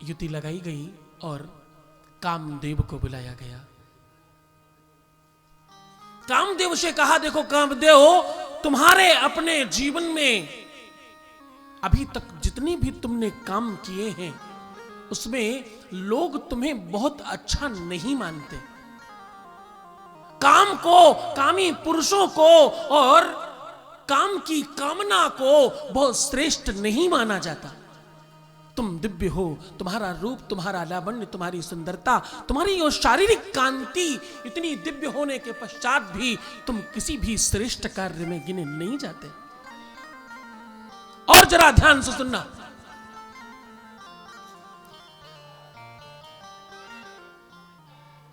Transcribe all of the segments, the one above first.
युति लगाई गई और कामदेव को बुलाया गया। कामदेव से कहा, देखो कामदेव, तुम्हारे अपने जीवन में अभी तक जितनी भी तुमने काम किए हैं उसमें लोग तुम्हें बहुत अच्छा नहीं मानते। काम को, कामी पुरुषों को और काम की कामना को बहुत श्रेष्ठ नहीं माना जाता। तुम दिव्य हो, तुम्हारा रूप, तुम्हारा लावण्य, तुम्हारी सुंदरता, तुम्हारी वो शारीरिक कांति इतनी दिव्य होने के पश्चात भी तुम किसी भी श्रेष्ठ कार्य में गिने नहीं जाते। और जरा ध्यान से सुनना,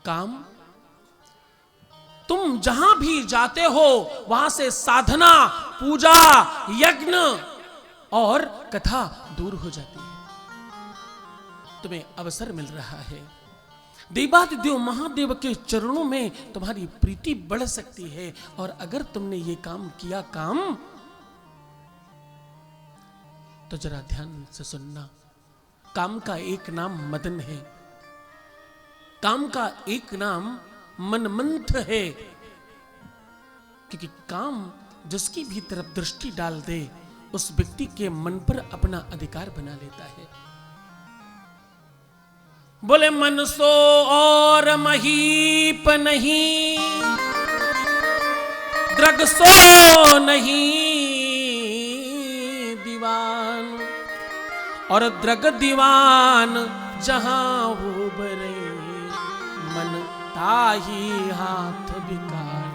काम तुम जहां भी जाते हो वहां से साधना, पूजा, यज्ञ और कथा दूर हो जाती है। तुम्हें अवसर मिल रहा है, देवादिदेव महादेव के चरणों में तुम्हारी प्रीति बढ़ सकती है। और अगर तुमने ये काम किया तो जरा ध्यान से सुनना, काम का एक नाम मदन है, काम का एक नाम मनमंथ है, क्योंकि काम जिसकी भी तरफ दृष्टि डाल दे उस व्यक्ति के मन पर अपना अधिकार बना लेता है। बोले मन सो और महीप नहीं, द्रग सो नहीं दीवान, और द्रग दीवान जहां हो बरे, मन ताही हाथ बिकार।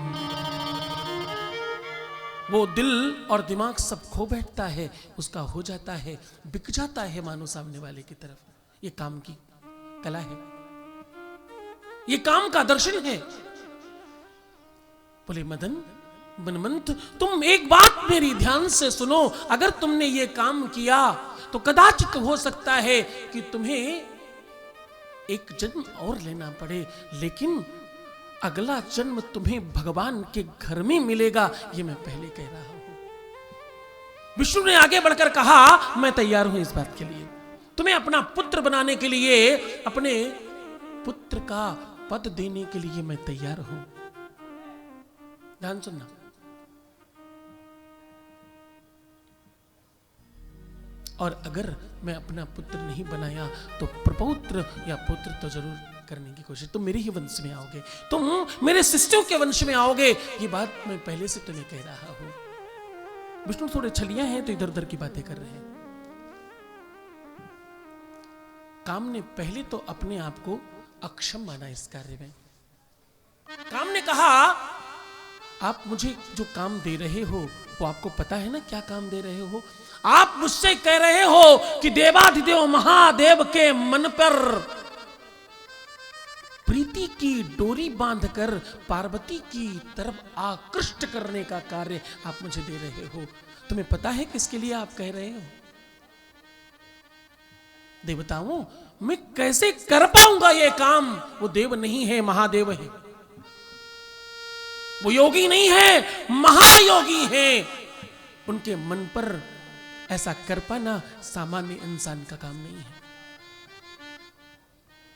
वो दिल और दिमाग सब खो बैठता है, उसका हो जाता है, बिक जाता है मानो सामने वाले की तरफ। ये काम की कला है, ये काम का दर्शन है। बोले मदन, मनमंथ, तुम एक बात मेरी ध्यान से सुनो, अगर तुमने ये काम किया तो कदाचित हो सकता है कि तुम्हें एक जन्म और लेना पड़े, लेकिन अगला जन्म तुम्हें भगवान के घर में मिलेगा, ये मैं पहले कह रहा हूं। विष्णु ने आगे बढ़कर कहा, मैं तैयार हूं इस बात के लिए, तुम्हें अपना पुत्र बनाने के लिए, अपने पुत्र का पद देने के लिए मैं तैयार हूं। ध्यान सुनना, और अगर मैं अपना पुत्र नहीं बनाया तो प्रपौत्र या पुत्र तो जरूर करने की कोशिश। तुम मेरे ही वंश में आओगे, तुम मेरे शिष्यों के वंश में आओगे, ये बात मैं पहले से तुम्हें कह रहा हूं। विष्णु थोड़े छलिया हैं तो इधर उधर की बातें कर रहे हैं। काम ने पहले तो अपने आप को अक्षम माना इस कार्य में। काम ने कहा, आप मुझे जो काम दे रहे हो वो आपको पता है ना क्या काम दे रहे हो? आप मुझसे कह रहे हो कि देवाधिदेव महादेव के मन पर प्रीति की डोरी बांधकर पार्वती की तरफ आकृष्ट करने का कार्य आप मुझे दे रहे हो। तुम्हें पता है किसके लिए आप कह रहे हो? देवताओं, मैं कैसे कर पाऊंगा ये काम? वो देव नहीं है, महादेव है। वो योगी नहीं है, महायोगी है। उनके मन पर ऐसा कर पाना सामान्य इंसान का काम नहीं है,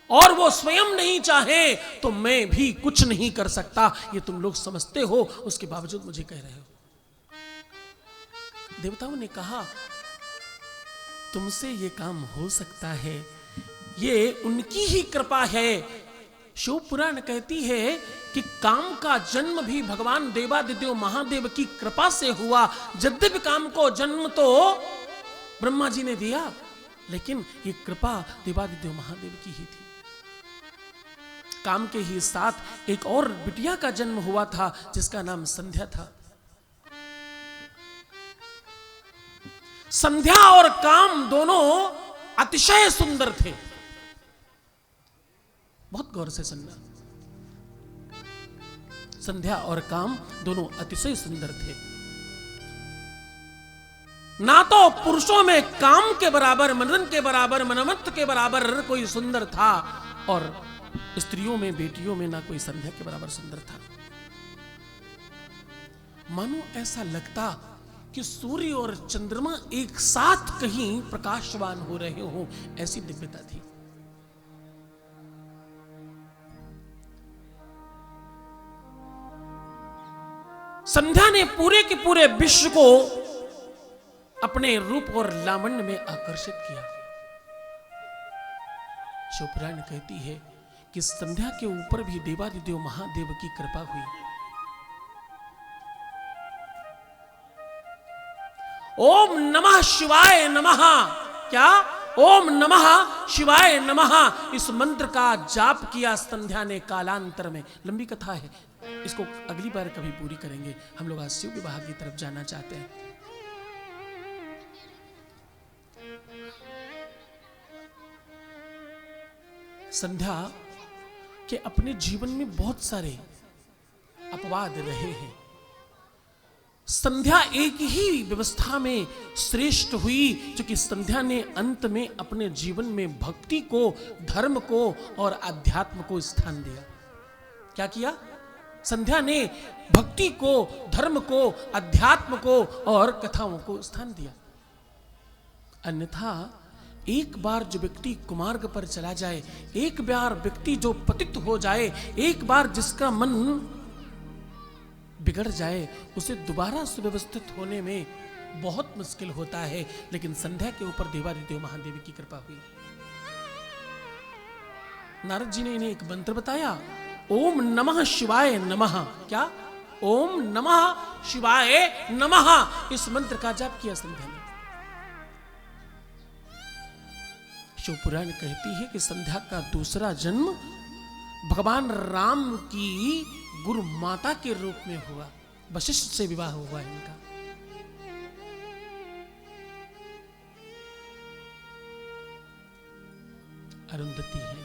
और वो स्वयं नहीं चाहे तो मैं भी कुछ नहीं कर सकता। ये तुम लोग समझते हो, उसके बावजूद मुझे कह रहे हो। देवताओं ने कहा, तुमसे ये काम हो सकता है, ये उनकी ही कृपा है। शिव पुराण कहती है कि काम का जन्म भी भगवान देवादिदेव महादेव की कृपा से हुआ। यद्यपि काम को जन्म तो ब्रह्मा जी ने दिया, लेकिन ये कृपा देवादिदेव महादेव की ही थी। काम के ही साथ एक और बिटिया का जन्म हुआ था जिसका नाम संध्या था। संध्या और काम दोनों अतिशय सुंदर थे। बहुत गौर से सुनना, संध्या और काम दोनों अतिशय सुंदर थे। ना तो पुरुषों में काम के बराबर, मदन के बराबर, मनमंथ के बराबर कोई सुंदर था, और स्त्रियों में, बेटियों में ना कोई संध्या के बराबर सुंदर था। मानो ऐसा लगता कि सूर्य और चंद्रमा एक साथ कहीं प्रकाशवान हो रहे हो, ऐसी दिव्यता थी। संध्या ने पूरे के पूरे विश्व को अपने रूप और लावण्य में आकर्षित किया। शिवपुराण कहती है कि संध्या के ऊपर भी देवादिदेव महादेव की कृपा हुई। ओम नमः शिवाय नमः, क्या? ओम नमः शिवाय नमः, इस मंत्र का जाप किया संध्या ने कालांतर में। लंबी कथा है, इसको अगली बार कभी पूरी करेंगे। हम लोग आज शिव विवाह की तरफ जाना चाहते हैं। संध्या के अपने जीवन में बहुत सारे अपवाद रहे हैं। संध्या एक ही व्यवस्था में श्रेष्ठ हुई, क्योंकि संध्या ने अंत में अपने जीवन में भक्ति को, धर्म को और अध्यात्म को स्थान दिया। क्या किया? संध्या ने भक्ति को, धर्म को, अध्यात्म को और कथाओं को स्थान दिया। अन्यथा एक बार जो व्यक्ति कुमार्ग पर चला जाए, एक बार व्यक्ति जो पतित हो जाए, एक बार जिसका मन बिगड़ जाए, उसे दोबारा सुव्यवस्थित होने में बहुत मुश्किल होता है। लेकिन संध्या के ऊपर देवादिदेव महादेव की कृपा हुई। नारद जी ने इन्हें एक मंत्र बताया, ओम नमः शिवाय नमः। क्या? ओम नमः शिवाय नमः, इस मंत्र का जाप किया संध्या ने। शिवपुराण कहती है कि संध्या का दूसरा जन्म भगवान राम की गुरु माता के रूप में हुआ। वशिष्ठ से विवाह हुआ इनका। अरुंधति है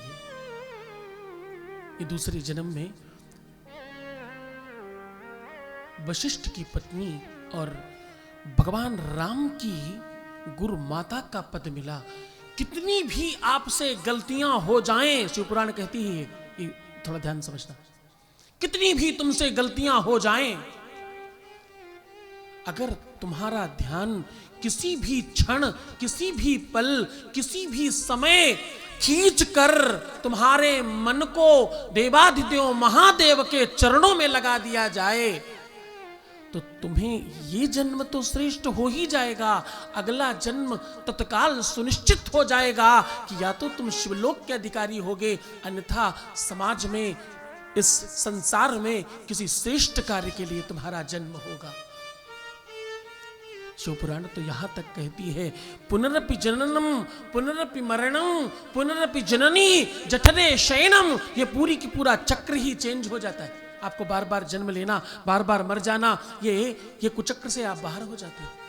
ये दूसरे जन्म में वशिष्ठ की पत्नी और भगवान राम की गुरु माता का पद मिला। कितनी भी आपसे गलतियां हो जाएं, शिवपुराण कहती है, ये थोड़ा ध्यान समझना, कितनी भी तुमसे गलतियां हो जाएं, अगर तुम्हारा ध्यान किसी भी क्षण, किसी भी पल, किसी भी समय खींच कर तुम्हारे मन को देवादिदेव महादेव के चरणों में लगा दिया जाए, तो तुम्हें ये जन्म तो श्रेष्ठ हो ही जाएगा, अगला जन्म तत्काल सुनिश्चित हो जाएगा कि या तो तुम शिवलोक के अधिकारी होगे, अन्यथा समाज में, इस संसार में किसी श्रेष्ठ कार्य के लिए तुम्हारा जन्म होगा। शिवपुराण तो यहां तक कहती है, पुनरपि जननम पुनरपि मरणम पुनरपि जननी जठरे शयनम। ये पूरी की पूरा चक्र ही चेंज हो जाता है। आपको बार बार जन्म लेना, बार बार मर जाना, ये कुचक्र से आप बाहर हो जाते हैं।